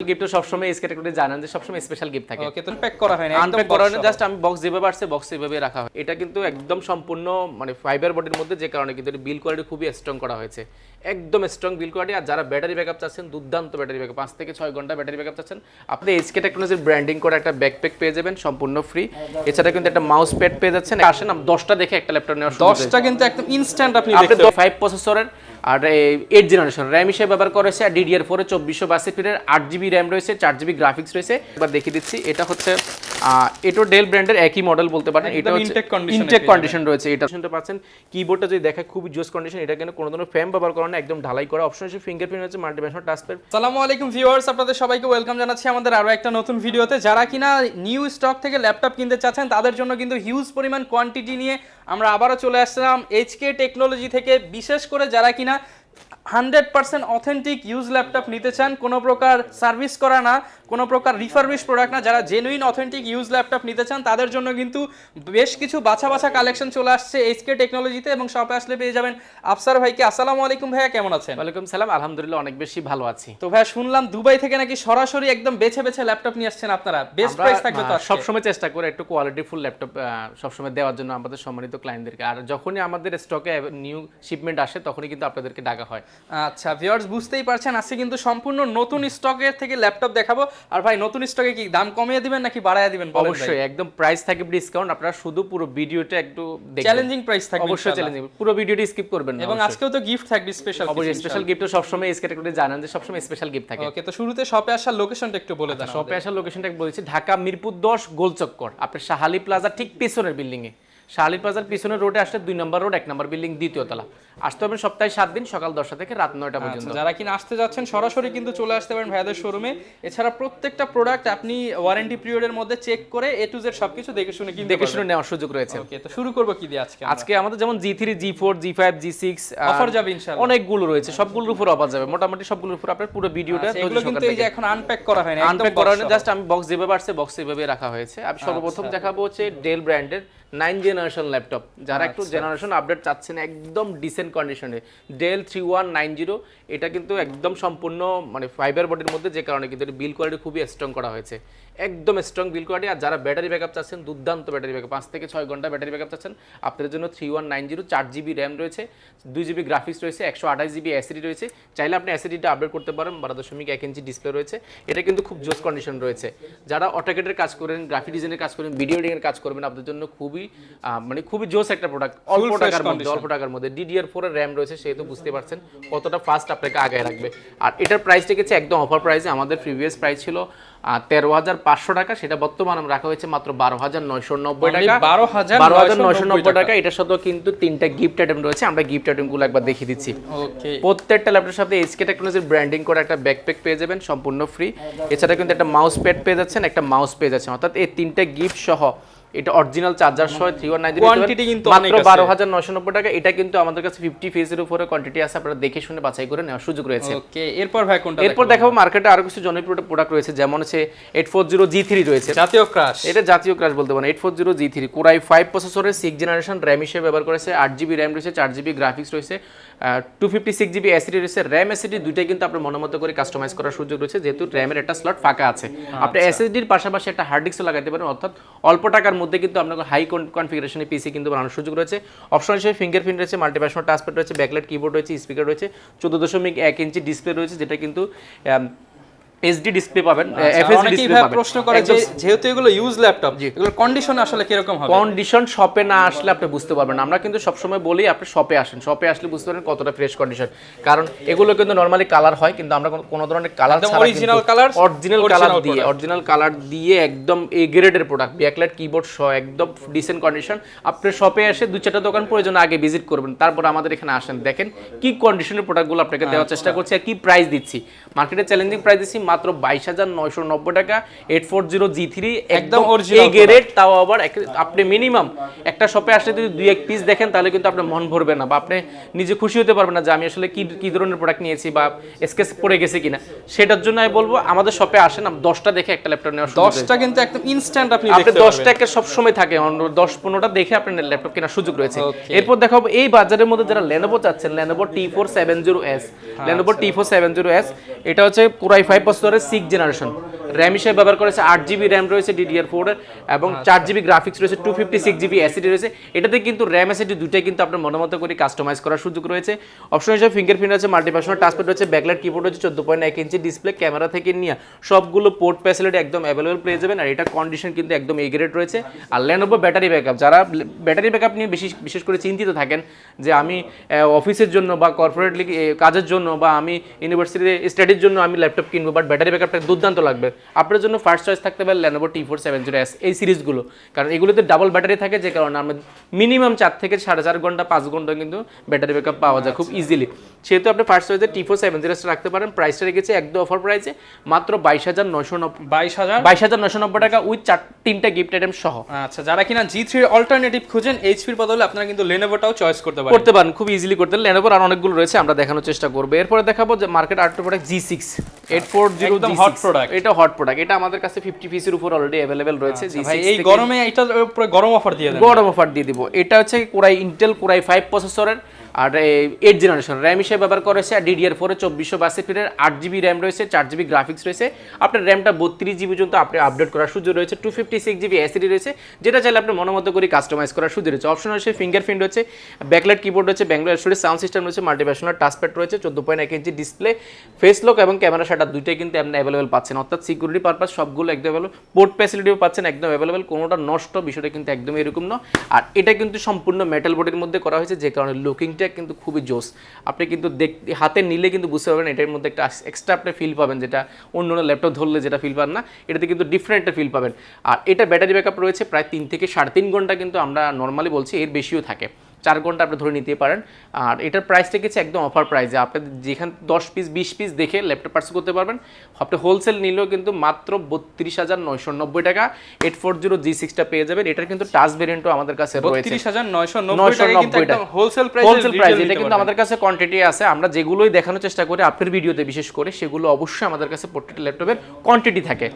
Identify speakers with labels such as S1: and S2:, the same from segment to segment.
S1: Gift তো সবসময় S category জানেন যে সবসময় স্পেশাল গিফট থাকে।
S2: ওকে, তো প্যাক করা হয় না,
S1: আনপ্যাক করা হয় না, জাস্ট আমি বক্স যেভাবে আসছে বক্স এভাবে রাখা হয়। এটা কিন্তু একদম সম্পূর্ণ মানে ফাইবার বডির মধ্যে, যে কারণে কিন্তু বিল কোয়ালিটি খুবই স্ট্রং করা হয়েছে, একদম স্ট্রং বিল কোয়ালিটি। আর যারা ব্যাটারি ব্যাকআপ চাচ্ছেন, দুর্দান্ত ব্যাটারি ব্যাকআপ, 5 থেকে 6 ঘন্টা ব্যাটারি ব্যাকআপ চাচ্ছেন, আপনি এসকে টেকনোলজির ব্র্যান্ডিং করে একটা ব্যাকপ্যাক পেয়ে যাবেন সম্পূর্ণ ফ্রি। এছাড়া কিন্তু একটা মাউস প্যাড পেয়ে যাচ্ছেন। আসেন, 10টা দেখে একটা ল্যাপটপ নেওয়ার
S2: 10টা কিন্তু একদম ইনস্ট্যান্ট আপনি দেখতে
S1: 5 প্রসেসরের আর 8 জেনারেশন র্যাম হিসেবে ব্যবহার করেছে। আর DDR4 এ 2462 8GB র্যাম রয়েছে, 4GB গ্রাফিক্স রয়েছে। এবার দেখিয়ে দিচ্ছি, এটা হচ্ছে এটা ডেল ব্র্যান্ডের একই মডেল বলতে পারেন। এটা হচ্ছে ইনটেক কন্ডিশন রয়েছে, এটা শুনতে পাচ্ছেন। কিবোর্ডটা যদি দেখে খুবই জোস কন্ডিশন, এটা কিন্তু কোনো ধরনের ফ্রেম ব্যবহার করা না, একদম ঢালাই করা। অপশন আছে ফিঙ্গারপ্রিন্ট আছে, মাল্টিপ্যাশন টাচপ্যাড।
S2: আসসালামু আলাইকুম ভিউয়ার্স, আপনাদের সবাইকে ওয়েলকাম জানাচ্ছি আমাদের আরো একটা নতুন ভিডিওতে। যারা কিনা নিউ স্টক থেকে ল্যাপটপ কিনতে চাচ্ছেন তাদের জন্য কিন্তু হিউজ পরিমাণ কোয়ান্টিটি নিয়ে আমরা আবারও চলে আসলাম এইচকে টেকনোলজি থেকে। বিশেষ করে যারা কিনা 100% অথেন্টিক ইউজ ল্যাপটপ নিতে চান, কোনো প্রকার সার্ভিস করা না, কোনো প্রকার রিফারবিশ প্রোডাক্ট না, যারা জেনুইন অথেন্টিক ইউজ ল্যাপটপ নিতে চান তাদের জন্য কিন্তু বেশ কিছু বাছা বাছা কালেকশন চলে আসছে এইচকে টেকনোলজিতে। এবং শপে আসলে পেয়ে যাবেন আফসার ভাইকে। আসসালামু আলাইকুম ভাইয়া, কেমন আছেন?
S1: ওয়ালাইকুম সালাম, আলহামদুলিল্লাহ অনেক বেশি ভালো আছি।
S2: তো ভাইয়া শুনলাম দুবাই থেকে নাকি সরাসরি একদম বেছে বেছে ল্যাপটপ নিয়ে আসছেন আপনারা, বেস্ট প্রাইস থাকবে তো?
S1: সবসময় চেষ্টা করে একটু কোয়ালিটি ফুল ল্যাপটপ সবসময় দেওয়ার জন্য আমাদের সম্মানিত ক্লায়েন্টদেরকে। আর যখনই আমাদের স্টকে নিউ শিপমেন্ট আসে তখনই কিন্তু আপনাদেরকে ডাকা হয়।
S2: আচ্ছা ভিউয়ার্স, বুঝতেই পারছেন আজকে কিন্তু সম্পূর্ণ নতুন স্টকের থেকে ল্যাপটপ দেখাবো। আর ভাই, নতুন স্টকে কি দাম কমিয়ে দিবেন নাকি বাড়ায় দিবেন?
S1: অবশ্যই একদম প্রাইস থাকবে ডিসকাউন্ট। আপনারা শুধু পুরো ভিডিওটা একটু দেখবেন,
S2: চ্যালেঞ্জিং প্রাইস থাকবে
S1: অবশ্যই চ্যালেঞ্জিং, পুরো ভিডিওটি স্কিপ করবেন না।
S2: এবং আজকেও তো গিফট থাকবে স্পেশাল।
S1: অবশ্যই স্পেশাল গিফট তো সবসময় এস ক্যাটাগরি জানেন যে সবসময় স্পেশাল গিফট থাকে।
S2: ওকে, তো শুরুতে শপে আসার লোকেশনটা একটু বলে দেন।
S1: শপে আসার লোকেশনটা বলেছি, ঢাকা মিরপুর 10 গোলচক্কর। আপনি শাহালি প্লাজা ঠিক পিছনের বিল্ডিং এ, শাহালি প্লাজার পিছনের রোডে আসলে 2 নম্বর রোড, 1 নম্বর বিল্ডিং, দ্বিতীয় তলা। আসতে হবে সপ্তাহে 7 দিন, সকাল 10টা থেকে রাত 9টা পর্যন্ত।
S2: যারা কিনা আসতে যাচ্ছেন সরাসরি কিন্তু চলে আসতে পারেন ভাইয়াদের শোরুমে। এছাড়া প্রত্যেকটা প্রোডাক্ট আপনি ওয়ারেন্টি পিরিয়ডের মধ্যে চেক করে এ টু জেড সবকিছু দেখে শুনে
S1: নেওয়ার সুযোগ রয়েছে।
S2: ওকে, তো শুরু করব কি দিয়ে আজকে?
S1: আজকে আমাদের যেমন G3, G4, G5, G6
S2: offer যাবে ইনশাআল্লাহ,
S1: অনেকগুলো রয়েছে, সবগুলোর উপর অফার যাবে, মোটামুটি সবগুলোর উপর। আপনার পুরো ভিডিওটা
S2: এগুলো কিন্তু এই যে এখন আনপ্যাক করা হয় না,
S1: আনপ্যাক করা হয় না, জাস্ট আমি বক্স যেভাবে আসছে বক্স এভাবে রাখা হয়েছে। আমি সর্বপ্রথম দেখাবো হচ্ছে ডেল ব্র্যান্ডের 9 জেনারেশন ল্যাপটপ। যারা একটু জেনারেশন আপডেট চাচ্ছেন একদম ডিসেন্ট কন্ডিশনে, ডেল 3190। এটা কিন্তু একদম সম্পূর্ণ মানে ফাইবার বডির মধ্যে, যে কারণে কিন্তু বিল কোয়ালিটি খুবই স্ট্রং করা হয়েছে, একদম স্ট্রং বিল কোয়ালিটি। আর যারা ব্যাটারি ব্যাকআপ চাচ্ছেন, দুর্দান্ত ব্যাটারি ব্যাকআপ, 5 থেকে 6 ঘন্টা ব্যাটারি ব্যাকআপ চাচ্ছেন, আপনাদের জন্য 3190, 4GB র্যাম রয়েছে, 2GB গ্রাফিক্স রয়েছে, 128GB এসএসডি রয়েছে। চাইলে আপনি এসএসডিটা আপডেট করতে পারেন, 12.1 ইঞ্চি ডিসপ্লে রয়েছে। এটা কিন্তু খুব জোস কন্ডিশন রয়েছে। যারা অটোক্যাডের কাজ করেন, গ্রাফিক ডিজাইনের কাজ করেন, ভিডিও এডিটিংয়ের কাজ করবেন, আপনাদের জন্য খুবই মানে খুবই জোস একটা প্রোডাক্ট। অল্প টাকার মধ্যে DDR4 এর র্যাম রয়েছে, সেহেতু বুঝতে পারছেন কতটা ফাস্ট আপনাকে আগায় রাখবে। আর এটার প্রাইস রেখেছে একদম অফার প্রাইসে। আমাদের প্রিভিয়াস প্রাইস ছিল 13,500 টাকা, সেটা বর্তমানে রাখা হয়েছে মাত্র 12,990 টাকা। 12,990 টাকা। এটার সাথেও কিন্তু 3টা গিফট আইটেম রয়েছে, আমরা গিফট আইটেমগুলো একবার দেখিয়ে দিচ্ছি।
S2: ওকে,
S1: প্রত্যেকটা ল্যাপটপের সাথে এইচকে টেকনোলজির ব্র্যান্ডিং করে একটা ব্যাকপ্যাক পেয়ে যাবেন সম্পূর্ণ ফ্রি। এছাড়া কিন্তু একটা মাউস প্যাড পেয়ে যাচ্ছেন, একটা মাউস পেয়ে যাচ্ছেন, অর্থাৎ এই 3টা গিফট সহ এটা অরিজিনাল চার্জার সহ 3190
S2: কোয়ান্টিটি কিন্তু
S1: মাত্র 12,990 টাকা। এটা কিন্তু আমাদের কাছে 50 ফেজের উপরে কোয়ান্টিটি আছে, আপনারা দেখে শুনে বাছাই করে নেওয়ার সুযোগ রয়েছে।
S2: ওকে, এরপর ভাই কোনটা?
S1: এরপর দেখাবো মার্কেটে আরো কিছু জনপ্রিয় প্রোডাক্ট রয়েছে, যেমন হচ্ছে 840 G3 রয়েছে,
S2: জাতীয় ক্রাশ।
S1: এটা জাতীয় ক্রাশ বলতে পারেন। 840 G3 Core i5 প্রসেসরের 6 জেনারেশন র্যাম হিসেবে ব্যবহার করেছে, 8GB র্যাম রয়েছে, 4GB গ্রাফিক্স রয়েছে, 256GB এসএসডি রয়েছে। র্যাম এসএসডি দুইটাই কিন্তু আপনার মনোমতো করে কাস্টমাইজ করার সুযোগ রয়েছে, যেহেতু র্যামের একটা স্লট ফাঁকা আছে। আপনি এসএসডির পাশাপাশি একটা হার্ড ডিস্কও লাগাতে পারেন, অর্থাৎ অল্প টাকার মধ্যে কিন্তু আপনার হাই কনফিগারেশনের পিসি কিন্তু বানানোর সুযোগ রয়েছে। অপশন হিসেবে ফিঙ্গারপ্রিন্ট রয়েছে, মাল্টিপ্যাশন টাচপ্যাড রয়েছে, ব্যাকলাইট কিবোর্ড রয়েছে, স্পিকার রয়েছে, 14.1 ইঞ্চি ডিসপ্লে রয়েছে, যেটা কিন্তু এসডি ডিসপ্লে পাবেন, এফএসডি ডিসপ্লে পাবেন।
S2: প্রশ্ন করে যে যেহেতু এগুলো ইউজ ল্যাপটপ, এগুলোর কন্ডিশন আসলে কি রকম হবে?
S1: কন্ডিশন শপে না আসলে আপনি বুঝতে পারবেন না। আমরা কিন্তু সবসময় বলি আপনি শপে আসেন, শপে আসলে বুঝতে পারবেন কতটা ফ্রেশ কন্ডিশন। কারণ এগুলো কিন্তু নরমালি কালার হয়, কিন্তু আমরা কোনো ধরনের কালার ছাড়া
S2: অরিজিনাল
S1: কালার দিয়ে একদম এ গ্রেডের প্রোডাক্ট, ব্যাকলাইট কিবোর্ড সহ একদম ডিসেন্ট কন্ডিশন। আপনি শপে এসে 2-4টা দোকান প্রয়োজন আগে ভিজিট করবেন, তারপর আমাদের এখানে আসেন, দেখেন কি কন্ডিশনের প্রোডাক্টগুলো আপনাকে দেওয়ার চেষ্টা করছি আর কি প্রাইস দিচ্ছি। মার্কেটে চ্যালেঞ্জিং প্রাইস দিচ্ছি মাত্র 22,990 টাকা। 840 G3 একদম অরিজিনাল গ্রেড, তাও আবার আপনি মিনিমাম একটা শপে আসলে যদি 2-1 পিস দেখেন তাহলে কিন্তু আপনার মন ভরবে না, বা আপনি নিজে খুশি হতে পারবেন না যে আমি আসলে কি ধরনের প্রোডাক্ট নিয়েছি বা স্কেচ পড়ে গেছে কিনা। সেটার জন্য আমি বলবো আমাদের শপে আসেন, 10টা দেখে একটা ল্যাপটপ নেওয়ার সুযোগ।
S2: 10টা কিন্তু একদম ইনস্ট্যান্ট আপনি দেখতে পারবেন।
S1: 10টা একটা সব সময় থাকে, 10-15টা দেখে আপনার ল্যাপটপ কেনার সুযোগ রয়েছে। এরপর দেখাবো এই বাজারের মধ্যে যারা Lenovo চাচ্ছেন, Lenovo T470S, Lenovo T470S, এটা হচ্ছে Core i5 প্রসেসরের 6 জেনারেশন, র্যাম হিসেবে ব্যবহার করেছে 8GB র্যাম রয়েছে DDR4 এর এবং 4GB গ্রাফিক্স রয়েছে, 256GB এসএসডি রয়েছে। এটাতে কিন্তু র্যাম এসএসডি দুটোই কিন্তু আপনার মতো করে কাস্টমাইজ করার সুযোগ রয়েছে। অপশন হিসেবে ফিঙ্গারপ্রিন্ট আছে, মাল্টিফাংশনাল টাচপ্যাড রয়েছে, ব্যাকলাইট কিবোর্ড রয়েছে, 14.1 ইঞ্চি ডিসপ্লে, ক্যামেরা থেকে নিয়ে সবগুলো পোর্ট ফ্যাসিলিটি একদম অ্যাভেলেবল পেয়ে যাবেন। আর এটা কন্ডিশন কিন্তু একদম এ গ্রেড রয়েছে। আর Lenovo ব্যাটারি ব্যাকআপ, যারা ব্যাটারি ব্যাকআপ নিয়ে বিশেষ করে চিন্তিত থাকেন যে আমি অফিসের জন্য বা কর্পোরেটলি কাজের জন্য বা আমি ইউনিভার্সিটি স্টাডির জন্য আমি ল্যাপটপ কিনবো, বাট ব্যাটারি ব্যাকআপটা দুর্দান্ত লাগবে, আপনার জন্য ফার্স্ট চয়েস থাকতে পারে Lenovo T470S এই সিরিজগুলো। কারণ এগুলোতে ডাবল ব্যাটারি থাকে, যে কারণে আমরা মিনিমাম 4 থেকে 4.5 ঘন্টা 5 ঘন্টা কিন্তু ব্যাটারি ব্যাকআপ পাওয়া যায় খুব ইজিলি। সেহেতু আপনি ফার্স্ট চয়েসে T470S রাখতে পারেন। প্রাইসটা রেখেছে একদম অফার প্রাইসে মাত্র 22,990 টাকা উইথ 3টা গিফট আইটেম সহ।
S2: আচ্ছা, যারা কিনা G3 এর অল্টারনেটিভ খুঁজেন এইচপির বদলে, আপনারা কিন্তু লেনোভোটাও চয়েস করতে পারেন
S1: খুব ইজিলি করতে পারেন। Lenovo আর অনেকগুলো রয়েছে, আমরা দেখানোর চেষ্টা করব। এরপরে দেখাবো যে মার্কেট আরেকটা প্রোডাক্ট G6 840
S2: একদম হট প্রোডাক্ট।
S1: এটা হট প্রোডাক্ট, এটা আমাদের কাছে 50 পিসের উপর অলরেডি अवेलेबल রয়েছে।
S2: ভাই এই গরমে এটার উপরে গরম অফার দিয়ে দেন।
S1: গরম অফার দিয়ে দিব। এটা হচ্ছে ইন্টেল কোরাই 5 প্রসেসরের আর 8 জেনারেশন র্যাম হিসেবে ব্যবহার করেছে। আর DDR4 এর 2462 ফিটের 8GB র্যাম রয়েছে, 4GB গ্রাফিক্স রয়েছে। আপনার র্যামটা 32GB পর্যন্ত আপনি আপডেট করার সুযোগ রয়েছে, 256GB এসএসডি রয়েছে, যেটা চাইলে আপনি মতো করে কাস্টমাইজ করার সুযোগ রয়েছে। অপশন রয়েছে ফিঙ্গারপ্রিন্ট রয়েছে, ব্যাকলাইট কিবোর্ড রয়েছে, ব্যাঙ্গলোর স্টোরেজ সাউন্ড সিস্টেম রয়েছে, মাল্টিফাংশনাল টাচপ্যাড রয়েছে, 14.1 ইঞ্চি ডিসপ্লে, ফেস লক এবং ক্যামেরা শাটার দুইটাই কিন্তু আপনি অ্যাভেলেবল পাচ্ছেন। অর্থাৎ সিকিউরিটি পারপাস সবগুলো একদম অ্যাভেলেবল, পোর্ট ফ্যাসিলিটিও পাচ্ছেন একদম অ্যাভেলেবল, কোনোটা নষ্ট বিষয়টা কিন্তু একদম এরকম না। আর এটা কিন্তু সম্পূর্ণ মেটাল বডির মধ্যে করা হয়েছে, যে কারণে লুকিংটা কিন্তু খুবই জোস। আপনি কিন্তু হাতে নিলে কিন্তু বুঝতে পারবেন এটার মধ্যে একটা এক্সট্রা আপনি ফিল পাবেন, যেটা অন্য ল্যাপটপ ধরলে যেটা ফিল পান না, এটাতে কিন্তু ডিফারেন্ট একটা ফিল পাবেন। আর এটা ব্যাটারি ব্যাকআপ রয়েছে প্রায় 3 থেকে 3.5 ঘন্টা, কিন্তু আমরা নর্মালি বলছি এর বেশিও থাকে, 4 ঘন্টা আপনি ধরে নিতে পারেন। আর এটার প্রাইস রেখেছে একদম অফার প্রাইসে, আপনি যেখানে 10 পিস 20 পিস দেখে ল্যাপটপ পারচেজ করতে পারবেন। আপনি হোলসেল নিলেও কিন্তু মাত্র 32,990 টাকা 840 G6টা পেয়ে যাবেন। এটার কিন্তু টাচ ভেরিয়েন্টও আমাদের কাছে রয়েছে
S2: 32,990 টাকা, কিন্তু একদম হোলসেল প্রাইস।
S1: এটা কিন্তু আমাদের কাছে কোয়ান্টিটি আছে, আমরা যেগুলোই দেখানোর চেষ্টা করি আপনার ভিডিওতে বিশেষ করে, সেগুলো অবশ্যই আমাদের কাছে প্রত্যেকটা ল্যাপটপের কোয়ান্টিটি থাকে।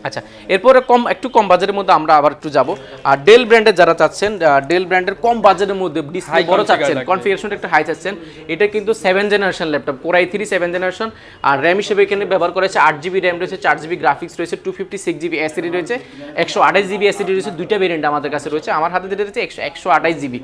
S1: আচ্ছা, এরপরে একটু কম বাজেটের মধ্যে আমরা আবার একটু যাব। আর ডেল ব্র্যান্ডের যারা চাচ্ছেন, ডেল ব্র্যান্ডের কম বাজেটের মধ্যে ডিসপ্লে বড় চাচ্ছেন, কনফিগারেশনটা একটু হাই চাচ্ছেন, এটা কিন্তু 7 জেনারেশন ল্যাপটপ, কোরাই 3 7 জেনারেশন। আর র্যাম হিসেবে এখানে ব্যবহার করেছে 8GB র্যাম রয়েছে, 4GB গ্রাফিক্স রয়েছে, 256GB এসএসডি রয়েছে, 128GB এসএসডি রয়েছে। দুইটা ভেরিয়েন্ট আমাদের কাছে রয়েছে, আমার হাতে যেটা রয়েছে 128GB।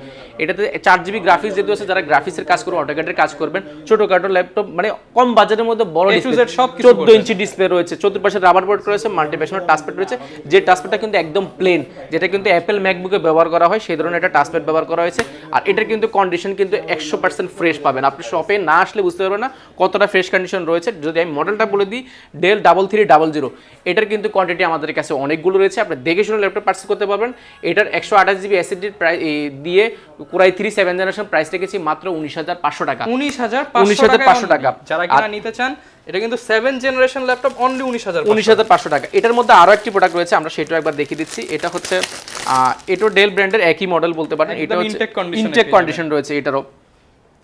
S1: এটাতে 4GB গ্রাফিক্স যেহেতু আছে, যারা গ্রাফিক্সের কাজ করবেন, অটোক্যাডের কাজ করবেন, ছোটখাটো ল্যাপটপ মানে কম বাজেটের মধ্যে বড় ডিসপ্লে, 14 ইঞ্চি ডিসপ্লে রয়েছে, চতুর্পাশে রাবার বোর্ড রয়েছে, মাল্টিফাংশনাল টাচপ্যাড রয়েছে, যে টাচপ্যাডটা কিন্তু একদম প্লেন, যেটা কিন্তু অ্যাপেল ম্যাকবুকে ব্যবহার করা হয় সেই ধরনের একটা টাচপ্যাড ব্যবহার করা হয়েছে। আর এটার কিন্তু কন্ডিশন কিন্তু 100% ফ্রেশ পাবেন, আপনি শপে না আসলে বুঝতে পারবেন না কতটা ফ্রেশ কন্ডিশন রয়েছে। যদি আমি মডেলটা বলে দিই, ডেল 3300, এটার কিন্তু কোয়ান্টিটি আমাদের কাছে অনেকগুলো রয়েছে, আপনি দেখে শুনে ল্যাপটপ পারচেজ করতে পারবেন। এটার 128GB এসএসডির প্রাইস দিয়ে কোরাই 3 7 জেনারেশন প্রাইস রেখেছি মাত্র 19,500 টাকা।
S2: 19,500 টাকা যারা কিনা নিতে চান, এটা কিন্তু 7 জেনারেশন ল্যাপটপ অনলি
S1: 19,500 টাকা। এটার মধ্যে আরো একটি প্রোডাক্ট রয়েছে, আমরা সেটাও একবার দেখিয়ে দিচ্ছি। এটা হচ্ছে এটা ডেল ব্র্যান্ডের একই মডেল বলতে পারেন, এটা হচ্ছে ইনটেক কন্ডিশন রয়েছে এটারও।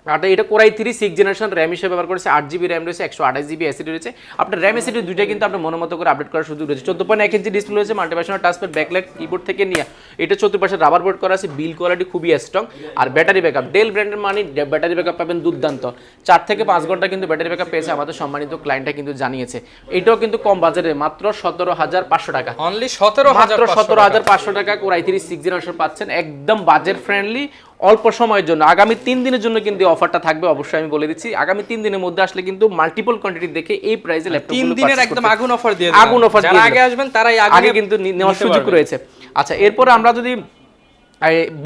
S1: আর এটা কোরাই 3 6 জেনারেশন র্যাম হিসেবে ব্যবহার করেছে, 8GB র্যাম রয়েছে, 128GB এসএসডি রয়েছে। আপনার র্যাম এসএসডি দুইটা কিন্তু আপনি মতো করে আপডেট করার সুযোগ রয়েছে। 14.1 ইঞ্চি ডিসপ্লে রয়েছে, মাল্টিফাংশনাল টাচপ্যাড, ব্যাকলাইট কিবোর্ড থেকে নিয়ে এটা চতুর্পাশে রাবার বোর্ড করা আছে, বিল কোয়ালিটি খুবই স্ট্রং। আর ব্যাটারি ব্যাকআপ, ডেল ব্র্যান্ডের মানে ব্যাটারি ব্যাকআপ পাবেন দুর্দান্ত, 4 থেকে 5 ঘন্টা কিন্তু ব্যাটারি ব্যাকআপ পেয়েছে আমাদের সম্মানিত ক্লায়েন্টটা কিন্তু জানিয়েছে। এটাও কিন্তু কম বাজেটে মাত্র 17,500 টাকা,
S2: অনলি 17,500
S1: টাকা কোরাই 3 6 জেনারেশন পাচ্ছেন, একদম বাজেট ফ্রেন্ডলি, অল্প সময়ের জন্য। আগামী 3 দিনের জন্য কিন্তু অফারটা থাকবে, অবশ্যই আমি বলে দিচ্ছি। আগামী 3 দিনের মধ্যে আসলে কিন্তু মাল্টিপল কোয়ান্টিটি দেখে এই প্রাইসে ল্যাপটপ
S2: 3 দিনের একদম আগুন অফার দিয়ে
S1: আগুন অফার,
S2: যারা আগে আসবেন তারাই
S1: আগে কিন্তু নেওয়ার সুযোগ রয়েছে। আচ্ছা, এরপর আমরা যদি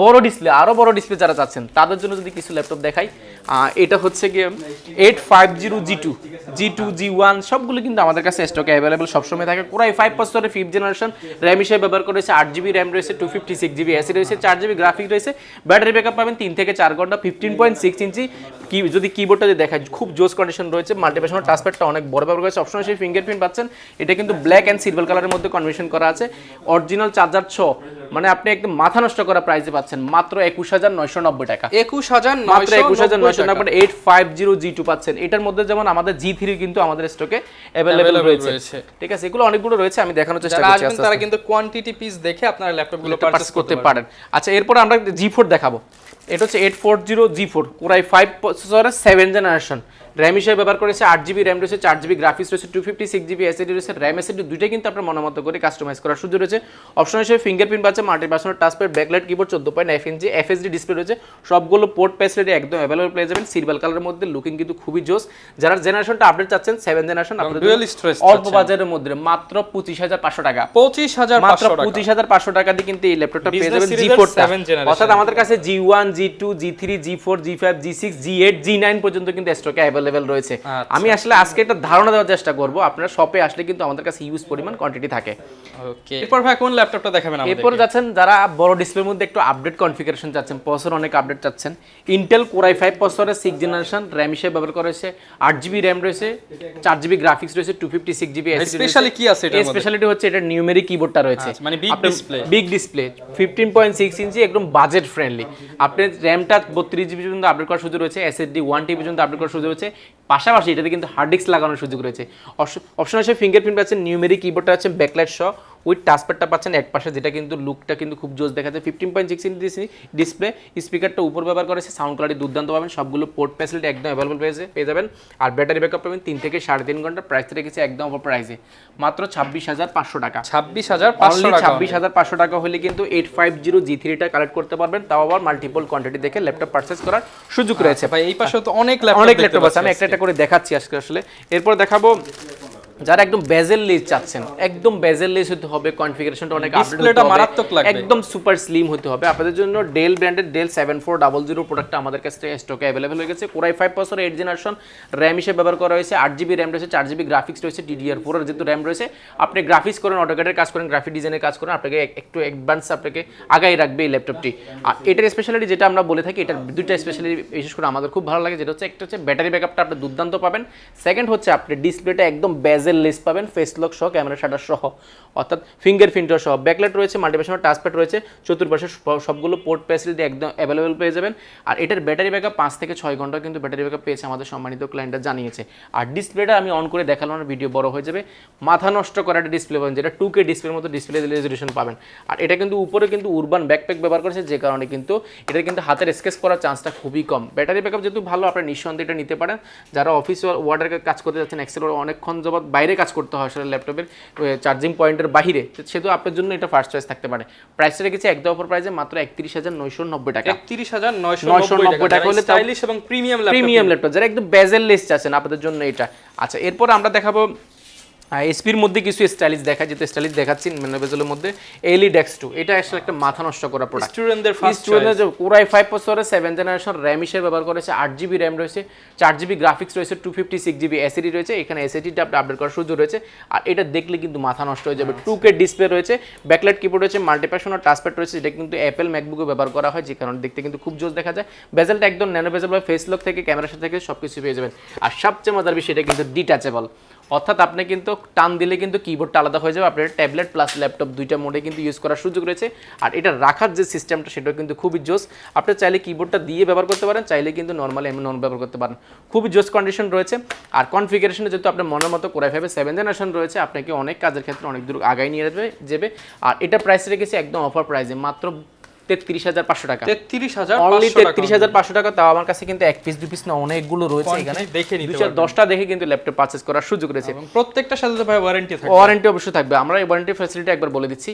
S1: বড় ডিসপ্লে, আরো বড় ডিসপ্লে যারা চাচ্ছেন তাদের জন্য যদি কিছু ল্যাপটপ দেখাই, এটা হচ্ছে গিয়ে 850 G2 G1 সবগুলো কিন্তু আমাদের কাছে স্টকে অ্যাভেলেবল সবসময় থাকে। কোরাই 5 প্রসেসরের 5th জেনারেশন, র্যাম হিসেবে ব্যবহার করেছে 8GB র্যাম রয়েছে, 256GB এসএসডি রয়েছে, 4GB গ্রাফিক্স রয়েছে, ব্যাটারি ব্যাকআপ পাবেন 3 থেকে 4 ঘন্টা, 15.6 ইঞ্চি যদি কিবোর্ডটা যদি দেখায় খুব জোস কন্ডিশন রয়েছে, মাল্টিফাংশনাল টাচপ্যাডটা অনেক বড় ব্যবহার করেছে, অপশন হিসেবে ফিঙ্গারপ্রিন্ট পাচ্ছেন। এটা কিন্তু ব্ল্যাক অ্যান্ড সিলভার কালারের মধ্যে কনভার্সন করা আছে, অরিজিনাল চার্জার 6, মানে আপনি একদম মাথা নষ্ট করা প্রাইসে পাচ্ছেন মাত্র 21,990 টাকা।
S2: 21,990
S1: 850 G2 পাচ্ছেন। এটার মধ্যে যেমন আমাদের G3 কিন্তু আমাদের স্টকে अवेलेबल রয়েছে, ঠিক আছে। এগুলো অনেকগুলো রয়েছে, আমি দেখানোর চেষ্টা করছি।
S2: যারা তারা কিন্তু কোয়ান্টিটি পিস দেখে আপনারা ল্যাপটপগুলো পারচেজ
S1: করতে পারেন। আচ্ছা, এরপর আমরা G4 দেখাবো। এটা হচ্ছে 840 G4 কোরাই 5 প্রসেসরের 7 জেনারেশন, র্যাম হিসেবে ব্যবহার করেছে 8GB র্যাম রয়েছে, 4GB গ্রাফিক্স রয়েছে, 256GB এসএসডি রয়েছে। র্যাম এসএসডি দুইটাই কিন্তু আপনার মনোমতো করে কাস্টমাইজ করার সুযোগ রয়েছে। অপশন হিসেবে ফিঙ্গারপ্রিন্ট পাচ্ছে, মাল্টিপার্সোনাল টাচপ্যাড, ব্যাকলাইট কিবোর্ড, 14.5 ইঞ্চি এফএসডি ডিসপ্লে রয়েছে। সবগুলো পোর্ট ফ্যাসিলিটি একদম অ্যাভেলেবল পেয়ে যাবেন। সিলভার কালারের মধ্যে লুকিং কিন্তু খুবই জোস। যারা জেনারেশনটা আপডেট চাচ্ছেন 7 জেনারেশন আপনাদের
S2: ডুয়াল স্টোরেজ
S1: অল্প বাজারের মধ্যে মাত্র 25,500 টাকা,
S2: 25,500 টাকা,
S1: 25,500 টাকা দিয়ে কিন্তু এই ল্যাপটপটা পেয়ে যাবেন
S2: Business
S1: G4 টা।
S2: 7 generation।
S1: অর্থাৎ আমাদের কাছে G1 G2 G3 G4 G5 G6 G8 G9 পর্যন্ত কিন্তু স্টকে অ্যাভেলেবেল রয়েছে। আমি আসলে আজকে একটা ধারণা দেওয়ার চেষ্টা করব, আপনারা শপে আসলে কিন্তু আমাদের কাছে হিউজ পরিমাণ কোয়ান্টিটি থাকে।
S2: ওকে, এরপর ভাই কোন ল্যাপটপটা দেখাবেন আমাদের?
S1: এরপর যাচ্ছেন যারা বড় ডিসপ্লের মধ্যে একটু আপডেট কনফিগারেশন চাচ্ছেন, প্রসেসর অনেক আপডেট চাচ্ছেন, ইন্টেল কোর i5 প্রসেসরের 6 জেনারেশন, র্যাম হিসেবে ব্যবহার করা হয়েছে 8GB র্যাম রয়েছে, 4GB গ্রাফিক্স রয়েছে, 256GB এসএসডি।
S2: স্পেশালি কি আছে এটার মধ্যে?
S1: স্পেশালিটি হচ্ছে এটা নিউমেরিক কিবোর্ডটা রয়েছে,
S2: মানে বিগ ডিসপ্লে,
S1: বিগ ডিসপ্লে 15.6 ইঞ্চি, একদম বাজেট ফ্রেন্ডলি। আপনার র্যামটা 32GB পর্যন্ত আপডেট করার সুযোগ রয়েছে, এসএসডি 1TB পর্যন্ত আপডেট করার সুযোগ রয়েছে। পাশাপাশি এটাতে কিন্তু হার্ড ডিস্ক লাগানোর সুযোগ রয়েছে। অপশন আছে ফিঙ্গারপ্রিন্ট পাচ্ছেন, নিউমেরিক কিবোর্ডটা আছে ব্যাকলাইট সহ, উইথ টাচপ্যাডটা পাচ্ছেন এক পাশে, যেটা কিন্তু লুকটা কিন্তু খুব জোস দেখা যায়। 15.6 ইঞ্চি ডিসপ্লে, স্পিকারটা উপর ব্যবহার করেছে, সাউন্ড কোয়ালিটি দুর্দান্ত পাবেন। সবগুলো পোর্ট ফ্যাসিলিটি একদম অ্যাভেলেবল পেয়ে যাবেন। আর ব্যাটারি ব্যাকআপ পাবেন 3 থেকে 3.5 ঘন্টা। প্রাইসটা রেখেছে একদম অফার প্রাইসে মাত্র 26,500 টাকা।
S2: 26,500 টাকা।
S1: 26,500 টাকা হলে কিন্তু 850 G3টা কালেক্ট করতে পারবেন, তাও আবার মাল্টিপল কোয়ান্টিটি দেখে ল্যাপটপ পারচেজ করার সুযোগ রয়েছে।
S2: ভাই এই পাশে তো অনেক
S1: ল্যাপটপ আছে, আমি একটা করে দেখাচ্ছি আজকে আসলে। এরপর দেখাবো যারা একদম বেজেল লেস চাচ্ছেন, একদম বেজেল লেস হতে হবে, কনফিগারেশনটা অনেক আপডেট হতে হবে,
S2: মারাত্মক লাগবে,
S1: একদম সুপার স্লিম হতে হবে। আপনাদের জন্য ডেল ব্র্যান্ডের ডেল 7400 প্রোডাক্টটা আমাদের কাছে স্টকে অ্যাভেলেবল হয়ে গেছে। Core i5 processor 8 generation, RAM হিসেবে ব্যবহার করা হয়েছে 8GB র্যাম রয়েছে, 4GB গ্রাফিক্স রয়েছে, DDR4 এর যেহেতু র্যাম রয়েছে, আপনি গ্রাফিক্স করেন, অটোক্যাডের কাজ করেন, গ্রাফিক ডিজাইনের কাজ করেন, আপনাকে একটু অ্যাডভান্স আপনাকে আগাই রাখবে এই ল্যাপটপটি। আর এটার স্পেশালিটি যেটা আমরা বলে থাকি, এটার দুইটা স্পেশালিটি বিশেষ করে আমাদের খুব ভালো লাগে, যেটা হচ্ছে একটা হচ্ছে ব্যাটারি ব্যাকআপটা আপনি দুর্দান্ত পাবেন, সেকেন্ড হচ্ছে আপনি ডিসপ্লেটা একদম বেজেল লেস পাবেন, লক সহ, ক্যামেরা শাটার সহ, অর্থাৎ ফিঙ্গারপ্রিন্টার সহ, ব্যাকলাইট রয়েছে, মাল্টিপার্সোনাল টাচপ্যাড রয়েছে, চতুর্পাশে সবগুলো পোর্ট ফ্যাসিলিটি একদম অ্যাভেলেবল পেয়ে যাবেন। আর এটার ব্যাটারি ব্যাকআপ 5 থেকে 6 ঘন্টা কিন্তু ব্যাটারি ব্যাকআপ পেয়েছে, আমাদের সম্মানিত ক্লায়েন্টরা জানিয়েছে। আর ডিসপ্লেটা আমি অন করে দেখালাম, ভিডিও বড় হয়ে যাবে, মাথা নষ্ট করা একটা ডিসপ্লে পাবেন, যেটা 2K ডিসপ্লের মতো ডিসপ্লে রেজলিউশন পাবেন। আর এটা কিন্তু উপরে কিন্তু উরবান ব্যাকপ্যাক ব্যবহার করেছে, যে কারণে কিন্তু এটা কিন্তু হাতের স্কেচ করার চান্সটা খুবই কম। ব্যাটারি ব্যাকআপ যেহেতু ভালো, আপনারা নিঃসন্দেহে এটা নিতে পারেন। যারা অফিস ওয়ার্ডের কাজ করতে যাচ্ছেন, এক্সেল অনেকক্ষণ যাবত বাইরে কাজ করতে হয় আসলে ল্যাপটপের চার্জিং পয়েন্টের বাইরে, সেহেতু আপনার জন্য এটা ফার্স্ট চয়েস থাকতে পারে। প্রাইসটা রেখেছে একদম অফার প্রাইসে মাত্র 31,990 টাকা।
S2: 31,990 টাকা হলে স্টাইলিশ এবং প্রিমিয়াম
S1: ল্যাপটপ, যারা একদম বেজেল লেস চাচ্ছেন আপনাদের জন্য এটা। আচ্ছা, এরপর আমরা দেখাবো এসপির মধ্যে কিছু স্টাইলিশ দেখা, যেটা স্টাইলিশ দেখাচ্ছি বেজেলের মধ্যে এলই ডেক্স 2, এটা আসলে একটা মাথা নষ্ট করা প্রোডাক্ট।
S2: স্টুডেন্টদের ফার্স্ট চয়েস।
S1: কোর i5 প্রসেসরের 7 জেনারেশন, র্যাম হিসেবে ব্যবহার করেছে 8GB র্যাম রয়েছে, 4GB গ্রাফিক্স রয়েছে, 256GB এসএসডি রয়েছে, এখানে এসএসডিটা আপনি আপডেট করার সুযোগ রয়েছে। আর এটা দেখলে কিন্তু মাথা নষ্ট হয়ে যাবে। 2K ডিসপ্লে রয়েছে, ব্যাকলাইট কিবোর্ড রয়েছে, মাল্টিপার্সোনাল টাচপ্যাড রয়েছে, যেটা কিন্তু অ্যাপেল ম্যাকবুকে ব্যবহার করা হয়, যে কারণে দেখতে কিন্তু খুব জোস দেখা যায়। বেজেলটা একদম ন্যানো বেজেল বা ফেস লক থেকে, ক্যামেরার সাথে থেকে সবকিছু পেয়ে যাবেন। আর সবচেয়ে মজার বিষয়, এটা কিন্তু ডিটাচেবল, অর্থাৎ আপনি কিন্তু টান দিলে কিন্তু কিবোর্ডটা আলাদা হয়ে যাবে। আপনার ট্যাবলেট প্লাস ল্যাপটপ দুইটা মোডে কিন্তু ইউজ করার সুযোগ রয়েছে। আর এটা রাখার যে সিস্টেমটা, সেটাও কিন্তু খুবই জোস। আপনি চাইলে কিবোর্ডটা দিয়ে ব্যবহার করতে পারেন, চাইলে কিন্তু নর্মালি এমনি নন ব্যবহার করতে পারেন, খুবই জোস কন্ডিশন রয়েছে। আর কনফিগারেশনে যেহেতু আপনার মনের মতো কোর i5 7 জেনারেশন রয়েছে, আপনাকে অনেক কাজের ক্ষেত্রে অনেক দূর আগায় নিয়ে যাবে। আর এটা প্রাইস রেখেছে একদম অফার প্রাইসে মাত্র 33,500 টাকা। 33,500 টাকা, তাও আমার কাছে কিন্তু এক পিস 2 পিস না, অনেকগুলো রয়েছে এখানে, দেখে নিতে পারবেন। 10টা দেখে কিন্তু ল্যাপটপ পারচেজ করার সুযোগ রয়েছে।
S2: প্রত্যেকটার সাথে তো ভাই ওয়ারেন্টি থাকবে।
S1: ওয়ারেন্টি অবশ্যই থাকবে। আমরা এই ওয়ারেন্টি ফ্যাসিলিটি একবার বলে দিচ্ছি,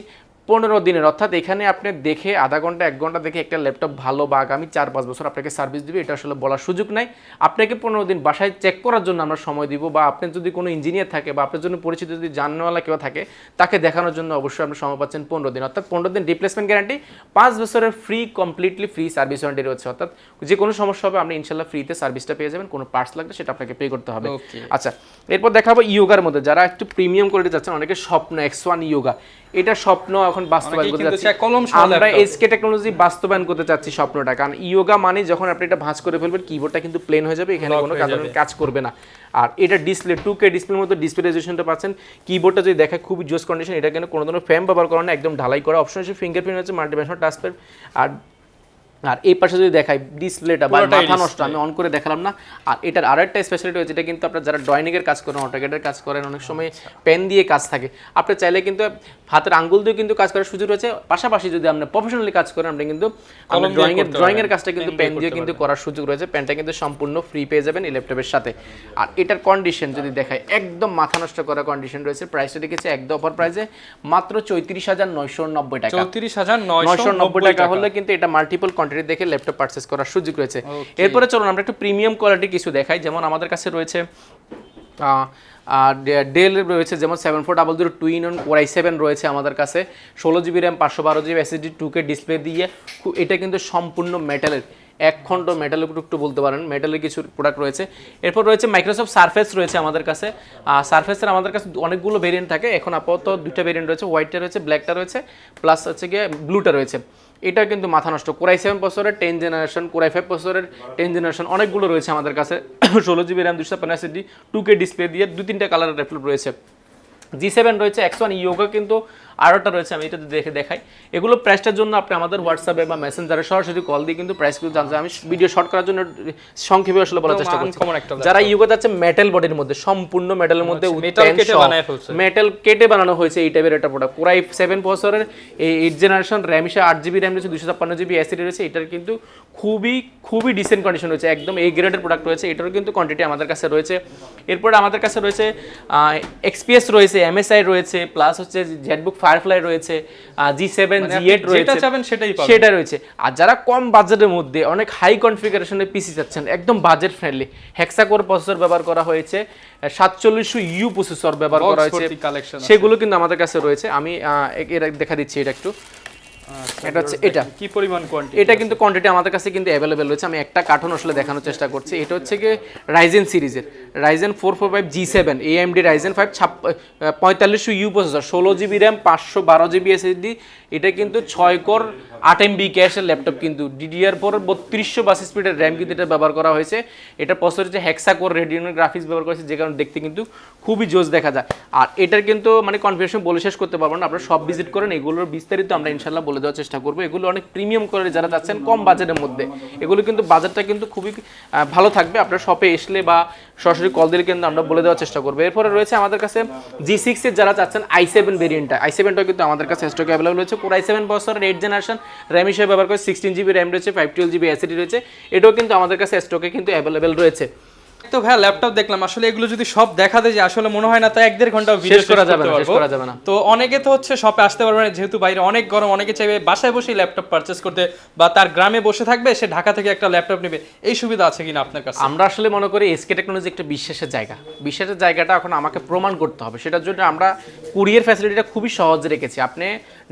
S1: 15 দিনের, অর্থাৎ এখানে আপনি দেখে আধা ঘন্টা 1 ঘন্টা দেখে একটা ল্যাপটপ ভালো বা আগামী 4-5 বছর আপনাকে সার্ভিস দিবে, এটা আসলে বলার সুযোগ নাই। আপনাকে 15 দিন বাসায় চেক করার জন্য আমরা সময় দিব, বা আপনার যদি কোনো ইঞ্জিনিয়ার থাকে বা আপনার জন্য পরিচিত যদি জাননেওয়ালা কেউ থাকে, তাকে দেখানোর জন্য অবশ্যই আপনি সময় পাচ্ছেন 15 দিন, অর্থাৎ 15 দিন রিপ্লেসমেন্ট গ্যারান্টি, 5 বছরের free, completely free service warranty রয়েছে। অর্থাৎ যে কোনো সমস্যা হবে আপনি ইনশাল্লাহ ফ্রিতে সার্ভিসটা পেয়ে যাবেন, কোনো পার্টস লাগলে সেটা আপনাকে পে করতে হবে। আচ্ছা, এরপর দেখাবো ইয়োগার মধ্যে, যারা একটু প্রিমিয়াম কোয়ালিটি যাচ্ছেন, অনেকে স্বপ্ন X1 ইয়োগা, এটা স্বপ্ন এখন বাস্তবায়ন করতে যাচ্ছি আমরা। এসকে টেকনোলজি বাস্তবায়ন করতে চাচ্ছি স্বপ্নটা, কারণ ইয়োগা মানে যখন আপনি এটা ভাঁজ করে ফেলবেন, কিবোর্ডটা কিন্তু প্লেন হয়ে যাবে, এখানে কোনো কাজ করবে না। আর এটা ডিসপ্লে 2K ডিসপ্লের মতো ডিসপ্লে রেজলিউশনটা পাচ্ছেন। কিবোর্ডটা যদি দেখে খুবই জোস কন্ডিশন, এটা কিন্তু কোনো ধরনের ফ্রেম ব্যবহার করা না, একদম ঢালাই করা। অপশন আছে ফিঙ্গারপ্রিন্ট আছে, মাল্টিপার্সোনাল টাচপ্যাড, আর আর এই পাশে যদি দেখাই ডিসপ্লেটা বা
S2: পুরোটাই
S1: মাথা নষ্ট, আমি অন করে দেখালাম না। আর এটার আরেকটা স্পেশালিটি হচ্ছে, এটা কিন্তু আপনারা যারা ড্রয়িং এর কাজ করেন, অটোক্যাডের কাজ করেন, অনেক সময় পেন দিয়ে কাজ থাকে, আপনি চাইলে কিন্তু হাতের আঙ্গুল দিয়ে কিন্তু কাজ করার সুযোগ রয়েছে। পাশাপাশি যদি আপনি প্রফেশনালি কাজ করেন, আপনি কিন্তু ড্রয়িং এর কাজটা কিন্তু পেন দিয়ে কিন্তু করার সুযোগ রয়েছে। পেনটা কিন্তু সম্পূর্ণ ফ্রি পেয়ে যাবেন এই ল্যাপটপের সাথে। আর এটার কন্ডিশন যদি দেখাই, একদম মাথা নষ্ট করা কন্ডিশন রয়েছে। প্রাইসটা দেখেছি একদম অফার প্রাইসে মাত্র 34,990 টাকা।
S2: 34,990
S1: টাকা হলে কিন্তু এটা মাল্টিপল কোয়ান্টিটি দেখে ল্যাপটপ পারচেজ করার সুযোগ রয়েছে। এরপরে চলুন আমরা একটু প্রিমিয়াম কোয়ালিটি কিছু দেখাই। যেমন আমাদের কাছে রয়েছে ডেল রয়েছে, যেমন 7400 2-in-1 Core i7 রয়েছে আমাদের কাছে, 16GB RAM 512GB SSD 2K display দিয়ে। এটা কিন্তু সম্পূর্ণ মেটালের, এক খণ্ড মেটালের একটু বলতে পারেন, মেটালের কিছু প্রোডাক্ট রয়েছে। এরপর রয়েছে মাইক্রোসফট সারফেস রয়েছে আমাদের কাছে। সারফেসের আমাদের কাছে অনেকগুলো ভেরিয়েন্ট থাকে, এখন আপাতত দুইটা ভেরিয়েন্ট রয়েছে, হোয়াইটটা রয়েছে, ব্ল্যাকটা রয়েছে, প্লাস হচ্ছে গিয়ে ব্লুটা রয়েছে। এটা কিন্তু মাথা নষ্ট, Core i7 প্রসেসরের 10 জেনারেশন, Core i5 প্রসেসরের 10 জেনারেশন, অনেকগুলো রয়েছে আমাদের কাছে। 16GB RAM 256 SSD 2K display দিয়ে 2-3টা কালারের ল্যাপটপ রয়েছে। G7 রয়েছে, X1 ইয়োগা কিন্তু আরোটা রয়েছে, আমি এটা দেখে দেখাই। এগুলো প্রাইসটার জন্য আপনি আমাদের হোয়াটসঅ্যাপে বা মেসেঞ্জারে সরাসরি কল দিয়ে কিন্তু প্রাইসগুলো জানতে, আমি ভিডিও শর্ট করার জন্য সংক্ষেপে আসলে বলার চেষ্টা করছি। যারা ইয়োগা যাচ্ছে মেটাল বডির মধ্যে, সম্পূর্ণ মেটালের মধ্যে, মেটাল কেটে বানানো হয়েছে এই টাইপের একটা প্রোডাক্ট। Core i7 প্রসেসরের 8 জেনারেশন, RAM 8GB RAM রয়েছে, 256GB SSD রয়েছে। এটার কিন্তু খুবই ডিসেন্ট কন্ডিশন রয়েছে, একদম এই গ্রেডের প্রোডাক্ট রয়েছে। এটারও কিন্তু কোয়ান্টিটি আমাদের কাছে রয়েছে। এরপর আমাদের কাছে রয়েছে XPS রয়েছে, MSI রয়েছে, প্লাস হচ্ছে জেটবুক ফায়ারফ্লাই রয়েছে, G7 G8 রয়েছে, সেটা রয়েছে। আর যারা কম বাজেটের মধ্যে অনেক হাই কনফিগারেশনের পিসি চাচ্ছেন, একদম বাজেট ফ্রেন্ডলি, হেক্সা-কোর প্রসেসর ব্যবহার করা হয়েছে, 4700U প্রসেসর ব্যবহার করা হয়েছে, সেগুলো কিন্তু আমাদের কাছে রয়েছে। আমি এটা দেখা দিচ্ছি, এটা একটু, এটা হচ্ছে এটা
S2: কি পরিমাণ কোয়ান্টিটি,
S1: এটা কিন্তু কোয়ান্টিটি আমাদের কাছে কিন্তু অ্যাভেলেবেল রয়েছে। আমি একটা কার্টুন আসলে দেখানোর চেষ্টা করছি। এটা হচ্ছে কি রাইজেন সিরিজের Ryzen 445 G7 AMD Ryzen 5 4500U processor, 16GB RAM 512GB SSD। এটা কিন্তু 6 কোর 8MB ক্যাশের ল্যাপটপ, কিন্তু DDR4 3200 বাস স্পিডের RAM কিন্তু এটা ব্যবহার করা হয়েছে। এটা প্রসেসর হচ্ছে হেক্সা-কোর রেডিয়নের গ্রাফিক্স ব্যবহার করেছে, যে কারণে দেখতে কিন্তু খুবই জোস দেখা যায়। আর এটার কিন্তু মানে কনফিগারেশন বলে শেষ করতে পারবো না, আপনারা সব ভিজিট করেন, এগুলোর বিস্তারিত আমরা ইনশাল্লাহ বলে দেওয়ার চেষ্টা করবো। এগুলো অনেক প্রিমিয়াম করে যারা যাচ্ছেন কম বাজেটের মধ্যে, এগুলো কিন্তু বাজেটটা কিন্তু খুবই ভালো থাকবে। আপনারা শপে আসলে বা সরাসরি কল দিলে কিন্তু আমরা বলে দেওয়ার চেষ্টা করবো। এরপরে রয়েছে আমাদের কাছে G6 এর যারা চাচ্ছেন i7 ভেরিয়েন্টটা, i7টাও কিন্তু আমাদের কাছে স্টকে অ্যাভেলেবল রয়েছে। Core i7 প্রসেসরের 8 জেনারেশন, RAM হিসেবে ব্যবহার করে 16GB RAM রয়েছে, 512GB SSD রয়েছে। এটাও কিন্তু আমাদের কাছে স্টকে কিন্তু অ্যাভেলেবেল রয়েছে।
S2: তো ভাই ল্যাপটপ দেখলাম, আসলে এগুলো যদি সব দেখাতে যে আসলে মনে হয় না তাই 1-1.5 ঘন্টা ভিডিও
S1: শেষ করা যাবে না।
S2: তো অনেকে তো হচ্ছে শপে আসতে পারবে না, যেহেতু বাইরে অনেক গরম, অনেকে চাইবে বাসায় বসেই ল্যাপটপ পারচেজ করতে, বা তার গ্রামে বসে থাকবে, সে ঢাকা থেকে একটা ল্যাপটপ নেবে, এই সুবিধা আছে কিনা আপনার কাছে?
S1: আমরা আসলে মনে করি এসকে টেকনোলজি একটা বিশ্বাসের জায়গা, বিশ্বাসের জায়গাটা এখন আমাকে প্রমাণ করতে হবে। সেটার জন্য আমরা কুরিয়ার ফ্যাসিলিটিটা খুবই সহজ রেখেছি। আপনি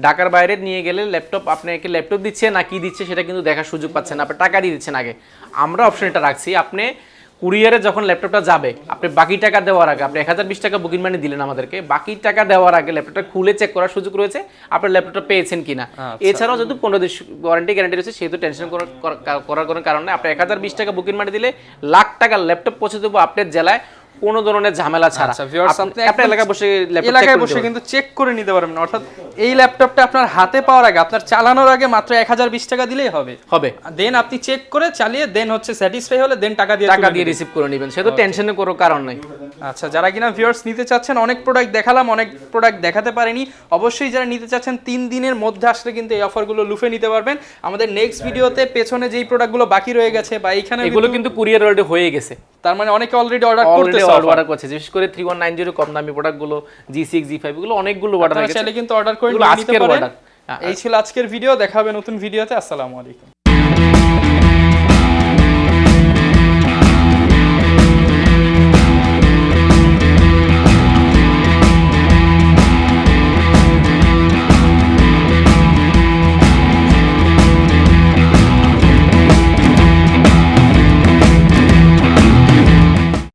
S1: ঢাকার বাইরে নিয়ে গেলে ল্যাপটপ, আপনাকে ল্যাপটপ দিচ্ছে না কি দিচ্ছে সেটা কিন্তু দেখার সুযোগ পাচ্ছেন, আপনি টাকা দিয়ে দিচ্ছেন আগে। আমরা অপশন এটা রাখছি, আপনি কুরিয়ারে যখন ল্যাপটপটা যাবে, আপনি বাকি টাকা দেওয়ার আগে, আপনি 1020 টাকা বুকিং মানি দিলেন আমাদেরকে, বাকি টাকা দেওয়ার আগে ল্যাপটপটা খুলে চেক করার সুযোগ রয়েছে আপনার ল্যাপটপটা পেয়েছেন কিনা। এছাড়াও যদি 15 দিন ওয়ারেন্টি গ্যারান্টি রয়েছে, সেহেতু টেনশন করার কোনো কারণ নেই। আপনি 1020 টাকা বুকিং মানি দিলে লাখ টাকার ল্যাপটপ পৌঁছে দেবো আপনার জেলায়, কোনো ধরনের ঝামেলা ছাড়া। আপনি এলাকায় বসে
S2: কিন্তু চেক করে নিতে পারবেন। অর্থাৎ এই ল্যাপটপটা আপনার হাতে পাওয়ার আগে, আপনার চালানোর আগে মাত্র 1020 টাকা দিলেই হবে। দেন আপনি চেক করে চালিয়ে দেন হচ্ছে স্যাটিসফাই হলে দেন টাকা দিয়ে
S1: রিসিভ করে নেবেন, সেটা টেনশনের কোনো কারণ নাই।
S2: আচ্ছা, যারা কিনা ভিউয়ার্স নিতে চাচ্ছেন, অনেক প্রোডাক্ট দেখালাম, অনেক প্রোডাক্ট দেখাতে পারিনি, অবশ্যই যারা নিতে চাচ্ছেন 3 দিনের মধ্যে আসলে কিন্তু এই অফারগুলো লুফে নিতে পারবেন। আমাদের নেক্সট ভিডিওতে পেছনে যেই প্রোডাক্টগুলো বাকি রয়ে গেছে বা এইখানে,
S1: এগুলো কিন্তু কুরিয়ার অলরেডি হয়ে গেছে,
S2: তার মানে অনেকে অলরেডি অর্ডার
S1: করছে, বিশেষ করে 3190 কম দামি প্রোডাক্টগুলো, G6 G5 এগুলো অনেকগুলো অর্ডার হয়ে গেছে,
S2: চাইলে কিন্তু অর্ডার করে নিতে পারেন। এই ছিল আজকের ভিডিও, দেখা হবে নতুন ভিডিওতে। আসসালামু আলাইকুম।